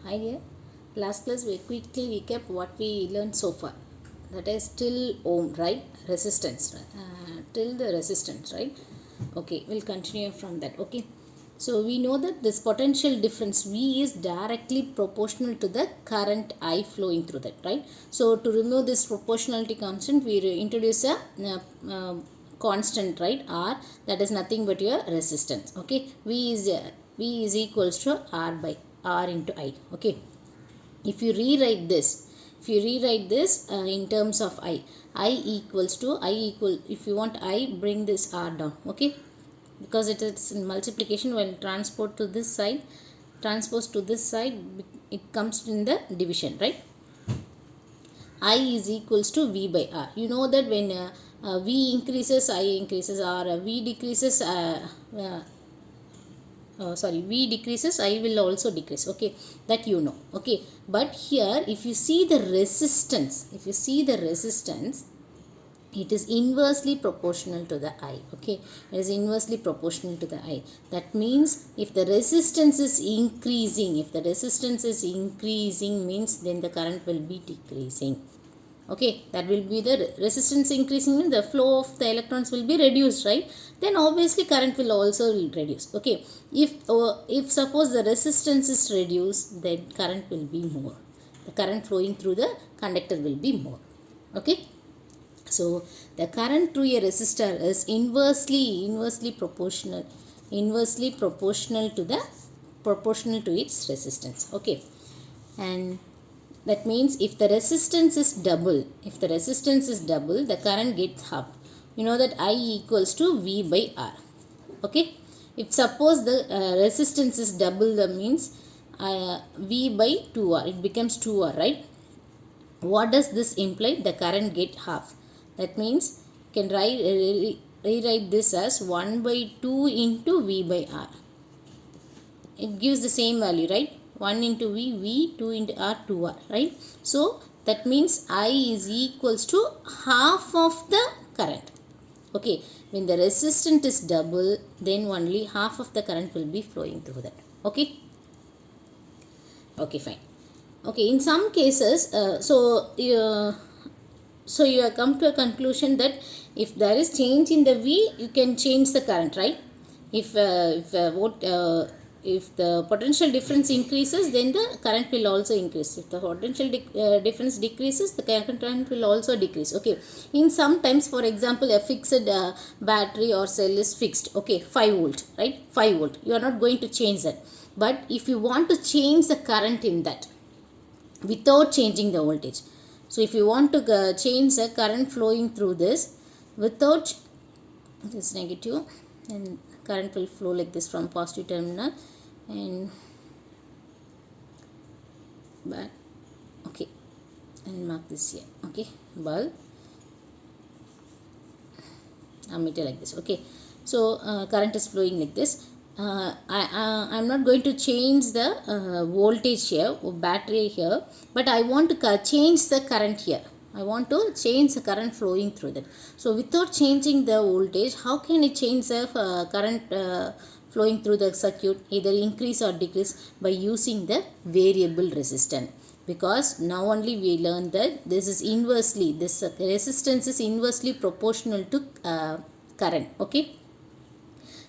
Hi dear. Last class we quickly recap what we learned so far. That is till ohm, right? Resistance. Till the resistance, right? Okay, we'll continue from that. Okay. So we know that this potential difference V is directly proportional to the current I flowing through that, right? So to remove this proportionality constant, we introduce a constant, right? R, that is nothing but your resistance. Okay, V is equals to R by R into I. Okay, if you rewrite this, in terms of I equals to I equal, if you want I, bring this R down. Okay, because it is in multiplication, when transpose to this side, it comes in the division, right? I is equals to V by R. You know that when V increases, I increases, or V decreases, V decreases, I will also decrease. Okay, that you know. Okay, but here if you see the resistance, it is inversely proportional to the I. Okay, it is inversely proportional to the I. That means if the resistance is increasing, means then the current will be decreasing. Okay, that will be the resistance increasing, means the flow of the electrons will be reduced, right? Then obviously current will also reduce. Okay, if suppose the resistance is reduced, then current will be more. The current flowing through the conductor will be more. Okay, so the current through a resistor is inversely proportional to its resistance. Okay, and that means if the resistance is double, the current gets half. You know that I equals to V by R. Okay, if suppose the resistance is double, that means V by 2R, it becomes 2R, right? What does this imply? The current get half. That means you can rewrite this as 1 by 2 into V by R. It gives the same value, right? 1 into V, 2 into R, 2R, right? So that means I is equals to half of the current. Okay, when the resistance is double, then only half of the current will be flowing through that. Okay, fine. Okay, in some cases, so you have come to a conclusion that if there is change in the V, you can change the current, right? If the potential difference increases, then the current will also increase. If the potential difference decreases, the current will also decrease. Okay, in sometimes, for example, a fixed battery or cell is fixed. Okay, 5 volt, right? 5 volt, you are not going to change that. But if you want to change the current in that without changing the voltage, so if you want to change the current flowing through this without this negative, and current will flow like this from positive terminal and back. Okay, and mark this here. Okay, bulb, ammeter like this. Okay, so current is flowing like this. I'm not going to change the voltage here, battery here, but I want to change the current here. I want to change the current flowing through that. So without changing the voltage, how can I change the current flowing through the circuit, either increase or decrease, by using the variable resistance? Because now only we learned that this resistance is inversely proportional to current. Okay,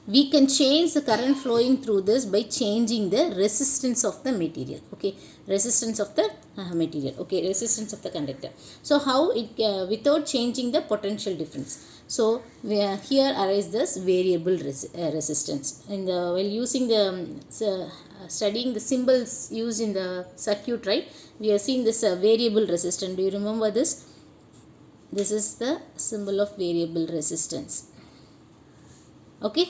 we can change the current flowing through this by changing the resistance of the material. Okay, resistance of the material. Okay, resistance of the conductor. So how it without changing the potential difference? So here arise this variable resistance. And while using the studying the symbols used in the circuit, right, we are seeing this variable resistance. Do you remember this? This is the symbol of variable resistance. Okay,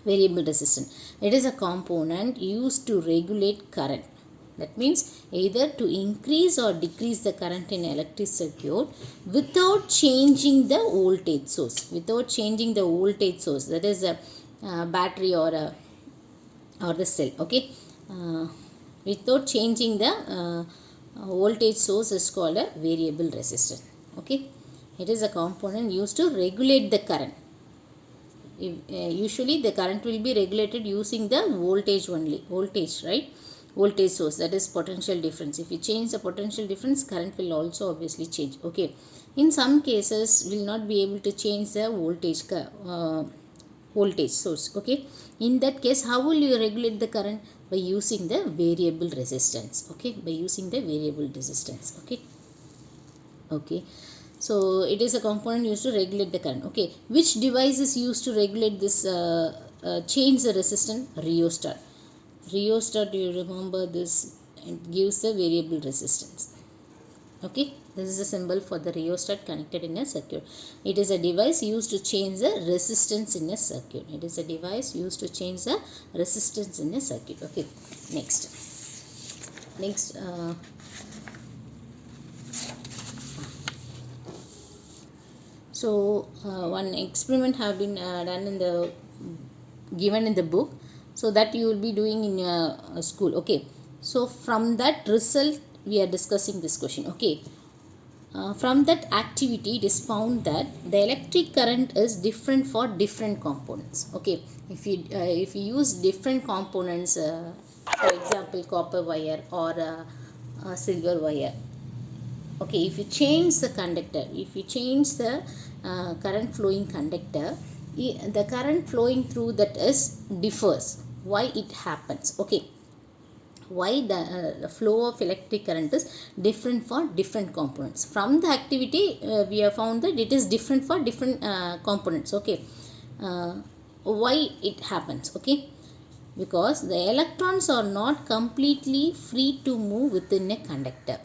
variable resistance, it is a component used to regulate current. That means either to increase or decrease the current in electric circuit without changing the voltage source. That is a battery or the cell. Okay, without changing the voltage source is called a variable resistance. Okay, it is a component used to regulate the current. Usually the current will be regulated using the voltage only, right? voltage source, that is potential difference. If you change the potential difference, current will also obviously change. Okay, in some cases will not be able to change the voltage source. Okay, in that case, how will you regulate the current? By using the variable resistance. Okay, by using the variable resistance. Okay. Okay, so it is a component used to regulate the current. Okay, which device is used to regulate this change the resistance? Rheostat. Rheostat, you remember this, it gives the variable resistance. Okay, this is a symbol for the rheostat connected in a circuit. It is a device used to change the resistance in a circuit. It is a device used to change the resistance in a circuit. Okay, next so one experiment have been done in the given in the book, so that you will be doing in your school. Okay, so from that result we are discussing this question. Okay, from that activity it is found that the electric current is different for different components. Okay, if you use different components, for example copper wire or silver wire. Okay, if you change the conductor, if you change the current flowing conductor, the current flowing through that is differs. Why it happens? Okay, why the flow of electric current is different for different components. From the activity we have found that it is different for different components. Okay, uh, why it happens? Okay, because the electrons are not completely free to move within a conductor.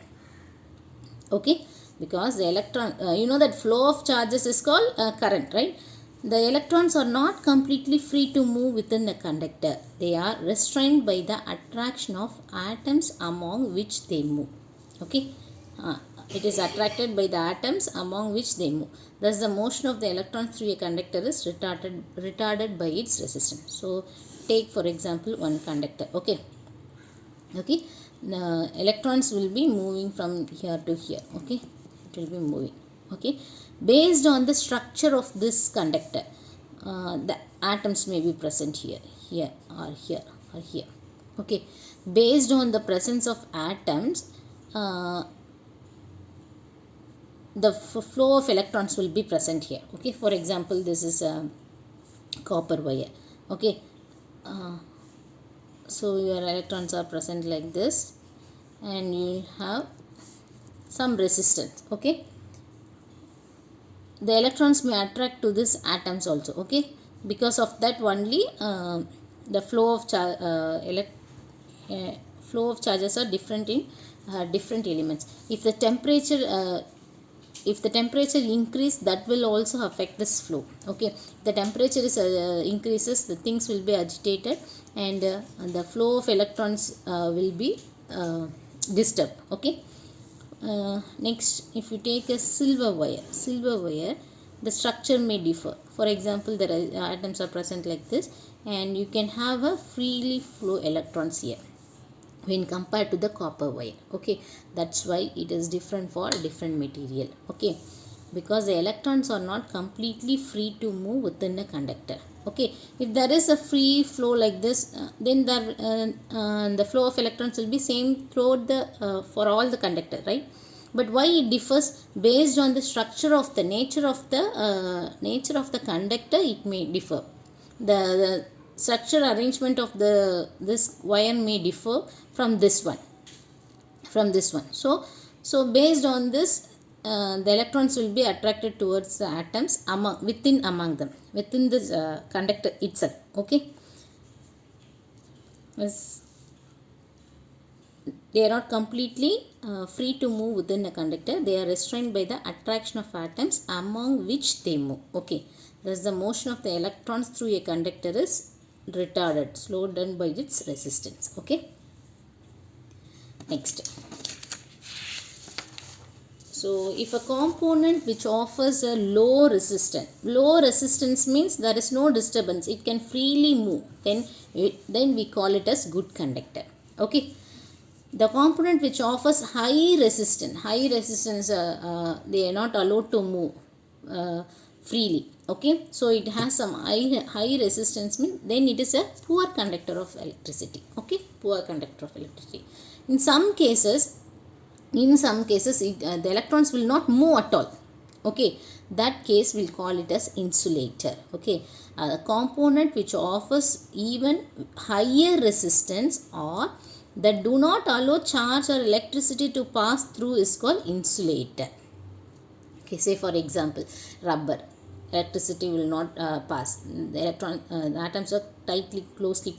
Okay, because the electron you know that flow of charges is called current, right? The electrons are not completely free to move within the conductor. They are restrained by the attraction of atoms among which they move. Okay, it is attracted by the atoms among which they move. Thus the motion of the electrons through a conductor is retarded by its resistance. So take for example one conductor. Okay, okay, the electrons will be moving from here to here. Okay, it will be moving. Okay, based on the structure of this conductor, the atoms may be present here, here or here or here. Okay, based on the presence of atoms, the flow of electrons will be present here. Okay, for example this is a copper wire. Okay, so your electrons are present like this, and you have some resistance. Okay, the electrons may attract to this atoms also. Okay, because of that only the flow of flow of charges are different in different elements. If the temperature increase, that will also affect this flow. Okay, the temperature is increases, the things will be agitated, and the flow of electrons will be disturbed. Okay, next, if you take a silver wire, the structure may differ. For example, the atoms are present like this, and you can have a freely flow electrons here when compared to the copper wire. Okay, that's why it is different for different material. Okay, because the electrons are not completely free to move within a conductor. Okay, if there is a free flow like this, then the flow of electrons will be same throughout the for all the conductor, right? But why it differs? Based on the structure of the nature of the conductor, it may differ. The structure arrangement of this wire may differ from this one. So based on this, the electrons will be attracted towards the atoms among them within this conductor itself. Okay, they are not completely free to move within a conductor. They are restrained by the attraction of atoms among which they move. Okay, thus the motion of the electrons through a conductor is retarded, slowed down by its resistance. Okay, next. So if a component which offers a low resistance means there is no disturbance, it can freely move, then we call it as good conductor. Okay, the component which offers high resistance, they are not allowed to move freely. Okay, so it has some high resistance, mean then it is a poor conductor of electricity. Okay, poor conductor of electricity. In some cases, the electrons will not move at all. Okay, that case we'll call it as insulator. Okay, a component which offers even higher resistance or that do not allow charge or electricity to pass through is called insulator. Okay, say for example rubber, electricity will not pass. The atoms are tightly closely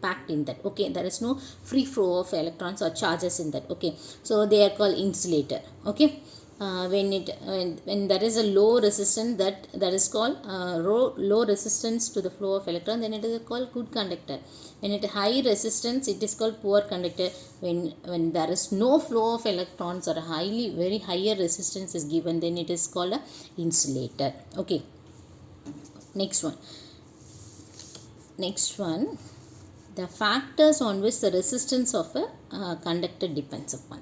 packed in that. Okay, there is no free flow of electrons or charges in that. Okay, so they are called insulator. Okay, when there is a low resistance, that is called low resistance to the flow of electron, then it is called good conductor. When it high resistance, it is called poor conductor. When there is no flow of electrons or very higher resistance is given, then it is called a insulator. Okay, next one, the factors on which the resistance of a conductor depends upon.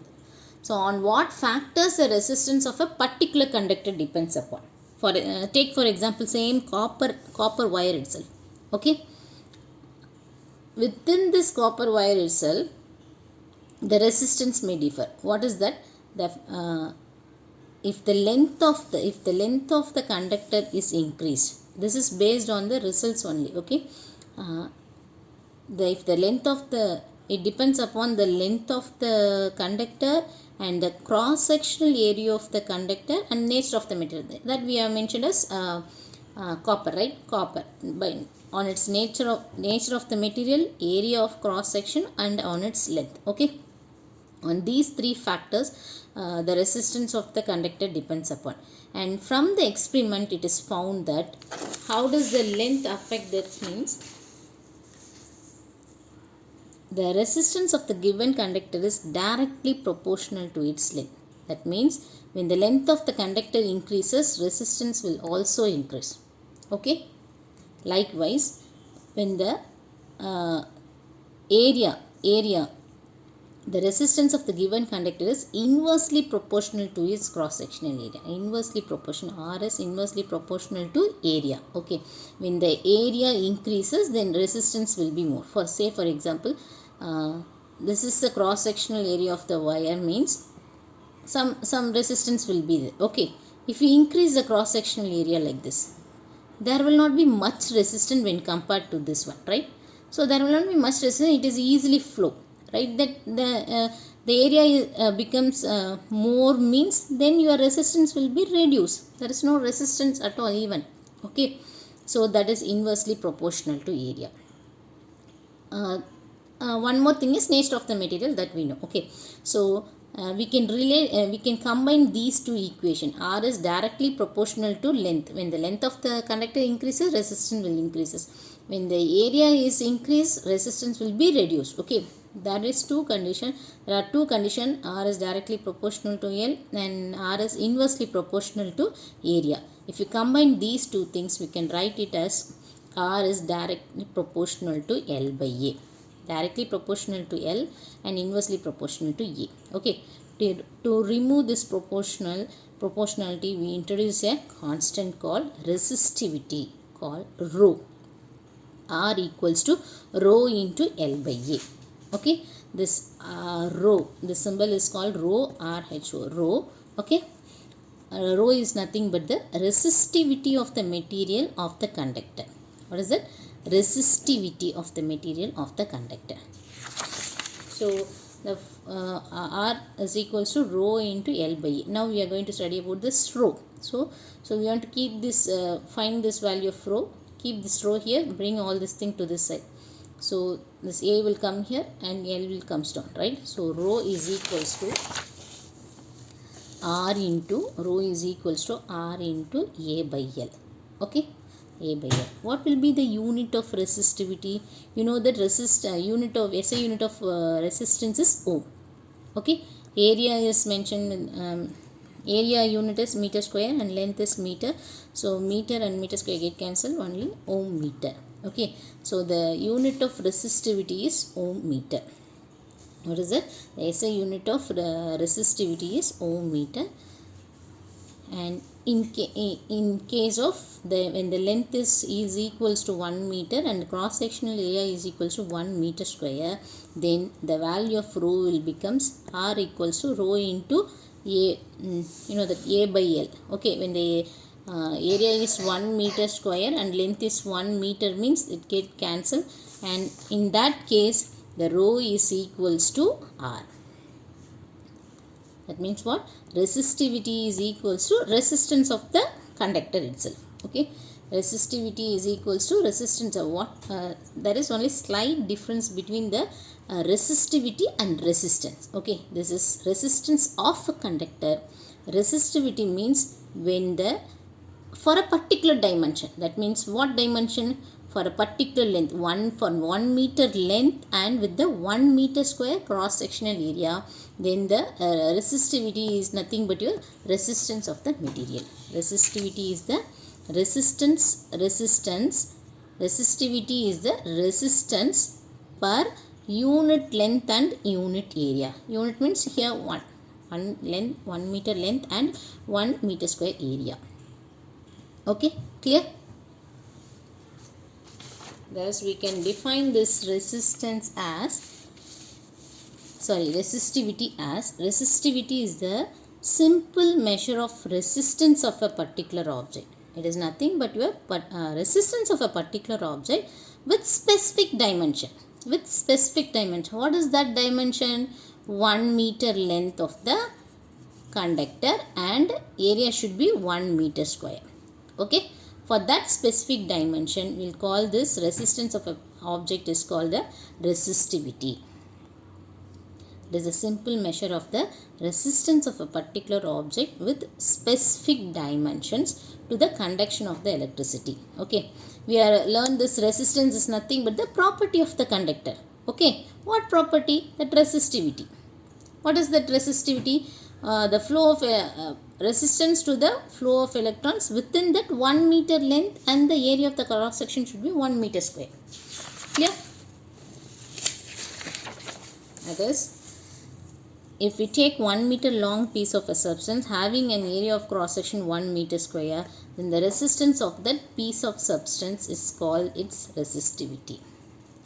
So on what factors the resistance of a particular conductor depends upon. Take for example same copper wire itself. Okay, within this copper wire itself, the resistance may differ. What is that? If the length of the conductor is increased, this is based on the results only. Okay, if the length of the, it depends upon the length of the conductor and the cross sectional area of the conductor and nature of the material, that we have mentioned as copper, right? Copper by on its nature of the material, area of cross section, and on its length. Okay, on these three factors the resistance of the conductor depends upon. And from the experiment it is found that how does the length affect that? Means the resistance of the given conductor is directly proportional to its length. That means when the length of the conductor increases, resistance will also increase. Okay, likewise when the area the resistance of the given conductor is inversely proportional to its cross sectional area. Inversely proportional, R is inversely proportional to area. Okay, when the area increases, then resistance will be more. For example, this is the cross sectional area of the wire, means some resistance will be there. Okay, if you increase the cross sectional area like this, there will not be much resistance when compared to this one, right? So there will not be much resistance, it is easily flow, right? That the area becomes more, means then your resistance will be reduced. There is no resistance at all even. Okay, so that is inversely proportional to area. One more thing is nature of the material, that we know. Okay, so we can combine these two equations. R is directly proportional to length. When the length of the conductor increases, resistance will increases. When the area is increased, resistance will be reduced. Okay, that is two condition. There are two condition. R is directly proportional to L and R is inversely proportional to area. If you combine these two things, we can write it as R is directly proportional to L by A. Directly proportional to L and inversely proportional to A. Okay, to remove this proportionality, we introduce a constant called resistivity, called rho. R equals to rho into L by A. Okay, this rho, the symbol is called rho, RHO, rho. Okay, rho is nothing but the resistivity of the material of the conductor. What is it? Resistivity of the material of the conductor. So the R is equals to rho into L by A. Now we are going to study about this rho. So we want to keep this, find this value of rho, keep this rho here, bring all this thing to this side. So this A will come here and L will comes down, right? So rho is equals to R into rho is equals to R into A by L. Okay, A by L. What will be the unit of resistivity? You know that unit of SI unit of resistance is ohm. Okay, area is mentioned. Area unit is meter square and length is meter. So meter and meter square get cancelled, only ohm meter. Okay, so the unit of resistivity is ohm meter. What is it? The SI unit of resistivity is ohm meter. And in case of when the length is equals to 1 meter and cross sectional area is equals to 1 meter square, then the value of rho will becomes r equals to rho into a, you know that a by l. Okay, when the area is 1 meter square and length is 1 meter means it get cancelled, and in that case the rho is equals to r. That means what? Resistivity is equals to resistance of the conductor itself. Okay, resistivity is equals to resistance of what? There is only slight difference between the resistivity and resistance. Okay, this is resistance of a conductor. Resistivity means when the for a particular dimension. That means what dimension? For a particular length, for 1 meter length and with the 1 meter square cross sectional area, then the resistivity is nothing but your resistance of the material. Resistivity is the resistance. Resistivity is the resistance per unit length and unit area. Unit means here one length, 1 meter length and 1 meter square area. Okay, clear? Thus we can define this resistance as resistivity is the simple measure of resistance of a particular object. It is nothing but your resistance of a particular object with specific dimension. What is that dimension? 1 meter length of the conductor and area should be 1 meter square. Okay, for that specific dimension we'll call this resistance of a object is called the resistivity. It is a simple measure of the resistance of a particular object with specific dimensions to the conduction of the electricity. Okay, we are learned this resistance is nothing but the property of the conductor. Okay, what property? That resistivity. What is that resistivity? The flow of resistance to the flow of electrons within that 1 meter length, and the area of the cross section should be 1 meter square. Clear? That is, if we take 1 meter long piece of a substance having an area of cross section 1 meter square, then the resistance of that piece of substance is called its resistivity.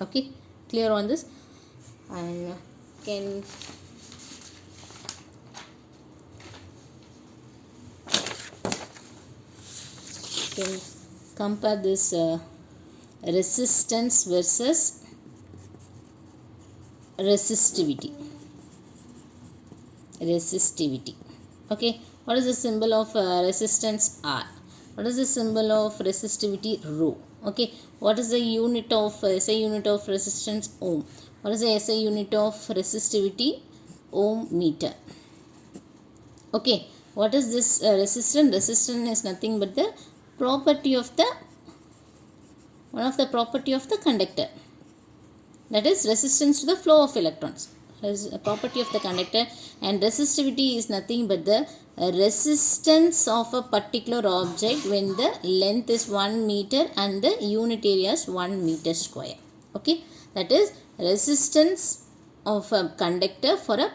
Okay, clear on this? And can compare this resistance versus resistivity. Okay, what is the symbol of resistance? R. What is the symbol of resistivity? Rho. Okay, what is the unit of SI unit of resistance? Ohm. What is the SI unit of resistivity? Ohm meter. Okay, what is this resistance? Resistance is nothing but the property of the one of the property of the conductor. That is resistance to the flow of electrons. Is a property of the conductor, and resistivity is nothing but the resistance of a particular object when the length is 1 meter and the unit area is 1 meter square. Okay, that is resistance of a conductor for a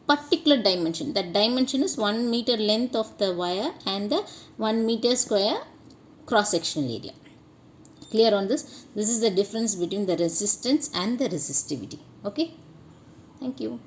particular dimension. That dimension is 1 meter length of the wire and the 1 meter square cross sectional area. Clear on this? This is the difference between the resistance and the resistivity. Okay, thank you.